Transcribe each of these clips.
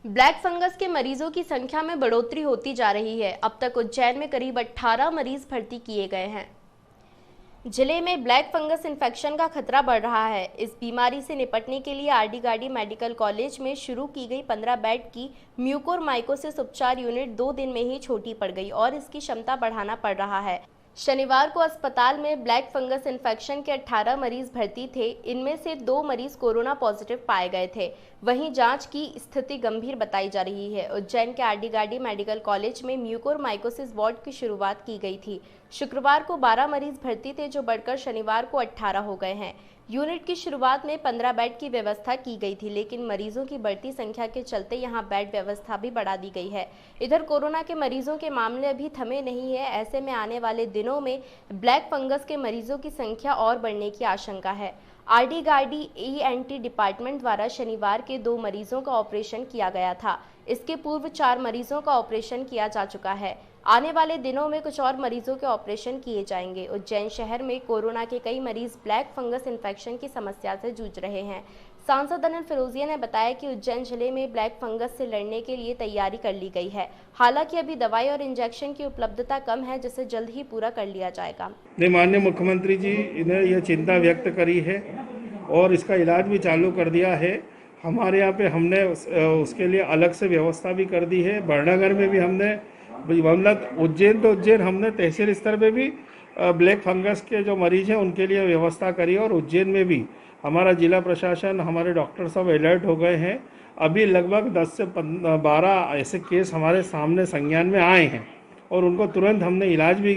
Black fungus के मरीजों की संख्या में बढ़ोतरी होती जा रही है। अब तक उज्जैन में करीब 18 मरीज भर्ती किए गए हैं। जिले में ब्लैक फंगस इन्फेक्शन का खतरा बढ़ रहा है। इस बीमारी से निपटने के लिए आरडी गार्डी मेडिकल कॉलेज में शुरू की गई 15 बेड की म्यूकोरमाइकोसिस उपचार यूनिट 2 दिन में ही छोटी पड़ गई और इसकी क्षमता बढ़ाना पड़ रहा है। शनिवार को अस्पताल में ब्लैक फंगस इन्फेक्शन के 18 मरीज भर्ती थे। इनमें से 2 मरीज कोरोना पॉजिटिव पाए गए थे। वहीं जांच की स्थिति गंभीर बताई जा रही है। उज्जैन के आरडी गार्डी मेडिकल कॉलेज में म्यूकोरमाइकोसिस वार्ड की शुरुआत की गई थी। शुक्रवार को 12 मरीज भर्ती थे, जो बढ़कर शनिवार को 18 हो गए हैं। यूनिट की शुरुआत में 15 बेड की व्यवस्था की गई थी, लेकिन मरीजों की बढ़ती संख्या के चलते यहां बेड व्यवस्था भी बढ़ा दी गई है। इधर कोरोना के मरीजों के मामले अभी थमे नहीं है। ऐसे में आने वाले दिनों में ब्लैक फंगस के मरीजों की संख्या और बढ़ने की आशंका है। आरडी गार्डी ENT डिपार्टमेंट द्वारा शनिवार के 2 मरीजों का ऑपरेशन किया गया था। इसके पूर्व 4 मरीजों का ऑपरेशन किया जा चुका है। आने वाले दिनों में कुछ और मरीजों के ऑपरेशन किए जाएंगे। उज्जैन शहर में कोरोना के कई मरीज ब्लैक फंगस इन्फेक्शन की समस्या से जूझ रहे हैं। सांसद अनिल फिरोजिया ने बताया कि उज्जैन जिले में ब्लैक फंगस से लड़ने के लिए तैयारी कर ली गई है। हालांकि अभी दवाई और इंजेक्शन की उपलब्धता कम है, जिसे जल्द ही पूरा कर लिया जाएगा। माननीय मुख्यमंत्री जी ने यह चिंता व्यक्त करी है और इसका इलाज भी चालू कर दिया है। हमारे यहाँ पे हमने उसके लिए अलग से व्यवस्था भी कर दी है। बड़नगर में भी हमने मतलब उज्जैन हमने तहसील स्तर पे भी ब्लैक फंगस के जो मरीज हैं उनके लिए व्यवस्था करी है। और उज्जैन में भी हमारा जिला प्रशासन, हमारे डॉक्टर सब अलर्ट हो गए हैं। अभी लगभग 10 से 12 ऐसे केस हमारे सामने संज्ञान में आए हैं और उनको तुरंत हमने इलाज भी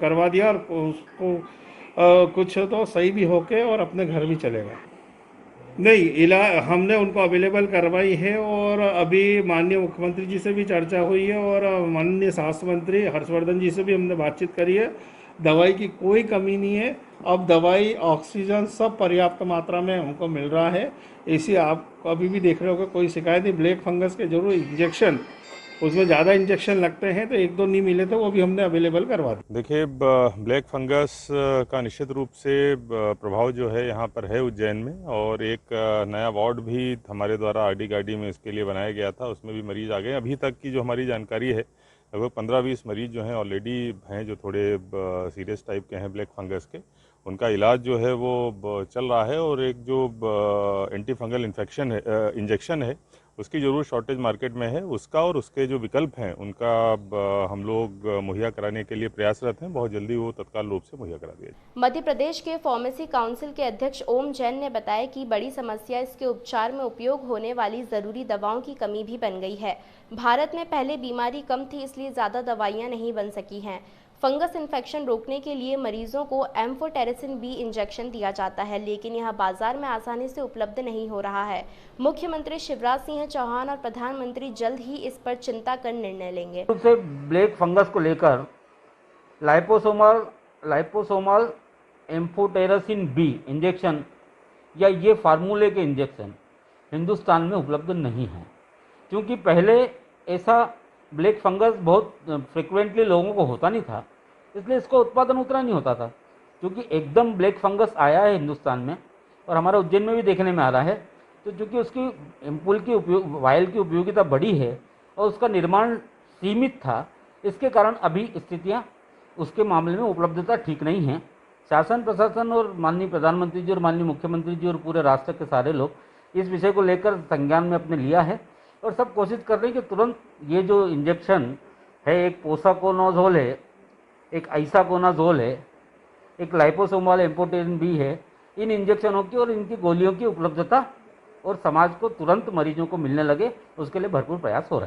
करवा दिया और उसको कुछ तो सही भी होके और अपने घर भी चले गए। नहीं, इलाज हमने उनको अवेलेबल करवाई है और अभी माननीय मुख्यमंत्री जी से भी चर्चा हुई है और माननीय स्वास्थ्य मंत्री हर्षवर्धन जी से भी हमने बातचीत करी है। दवाई की कोई कमी नहीं है। अब दवाई, ऑक्सीजन सब पर्याप्त मात्रा में हमको मिल रहा है। इसी आप अभी भी देख रहे हो कोई शिकायत नहीं। ब्लैक फंगस के जरूर इंजेक्शन, उसमें ज़्यादा इंजेक्शन लगते हैं तो 1-2 नहीं मिले तो वो भी हमने अवेलेबल करवा दिया। देखिए, ब्लैक फंगस का निश्चित रूप से प्रभाव जो है यहाँ पर है उज्जैन में, और एक नया वार्ड भी हमारे द्वारा आरडी गार्डी में इसके लिए बनाया गया था। उसमें भी मरीज आ गए। अभी तक की जो हमारी जानकारी है, लगभग 15-20 मरीज जो हैं ऑलरेडी हैं, जो थोड़े सीरियस टाइप के हैं ब्लैक फंगस के। उनका इलाज जो है वो चल रहा है और एक जो एंटी फंगल इन्फेक्शन है, इंजेक्शन है, उसकी ज़रूर शॉर्टेज मार्केट में है। उसका और उसके जो विकल्प हैं उनका हम लोग मुहैया कराने के लिए प्रयासरत हैं। बहुत जल्दी वो तत्काल रूप से मुहैया करा दिया जाए। मध्य प्रदेश के फार्मेसी काउंसिल के अध्यक्ष ओम जैन ने बताया कि बड़ी समस्या इसके उपचार में उपयोग होने वाली जरूरी दवाओं की कमी भी बन गई है। भारत में पहले बीमारी कम थी, इसलिए ज़्यादा दवाइयाँ नहीं बन सकी हैं। फंगस इन्फेक्शन रोकने के लिए मरीजों को एम्फोटेरेसिन B इंजेक्शन दिया जाता है, लेकिन यह बाजार में आसानी से उपलब्ध नहीं हो रहा है। मुख्यमंत्री शिवराज सिंह चौहान और प्रधानमंत्री जल्द ही इस पर चिंता कर निर्णय लेंगे। से ब्लैक फंगस को लेकर लाइपोसोमल एम्फोटेरेसिन B इंजेक्शन या ये फार्मूले के इंजेक्शन हिंदुस्तान में उपलब्ध नहीं है, क्योंकि पहले ऐसा ब्लैक फंगस बहुत फ्रिक्वेंटली लोगों को होता नहीं था, इसलिए इसका उत्पादन उतना नहीं होता था। क्योंकि एकदम ब्लैक फंगस आया है हिंदुस्तान में और हमारे उज्जैन में भी देखने में आ रहा है, तो चूँकि उसकी एम्पुल की वायल की उपयोगिता बड़ी है और उसका निर्माण सीमित था, इसके कारण अभी स्थितियाँ उसके मामले में उपलब्धता ठीक नहीं है। शासन प्रशासन और माननीय प्रधानमंत्री जी और माननीय मुख्यमंत्री जी और पूरे राष्ट्र के सारे लोग इस विषय को लेकर संज्ञान में अपने लिया है और सब कोशिश कर रहे हैं कि तुरंत ये जो इंजेक्शन है, एक पोसाकोनाजोल है, एक आइसाकोनाजोल है, एक लाइपोसोमल एम्फोटेरेसिन B है, इन इंजेक्शनों की और इनकी गोलियों की उपलब्धता और समाज को तुरंत मरीजों को मिलने लगे, उसके लिए भरपूर प्रयास हो रहे हैं।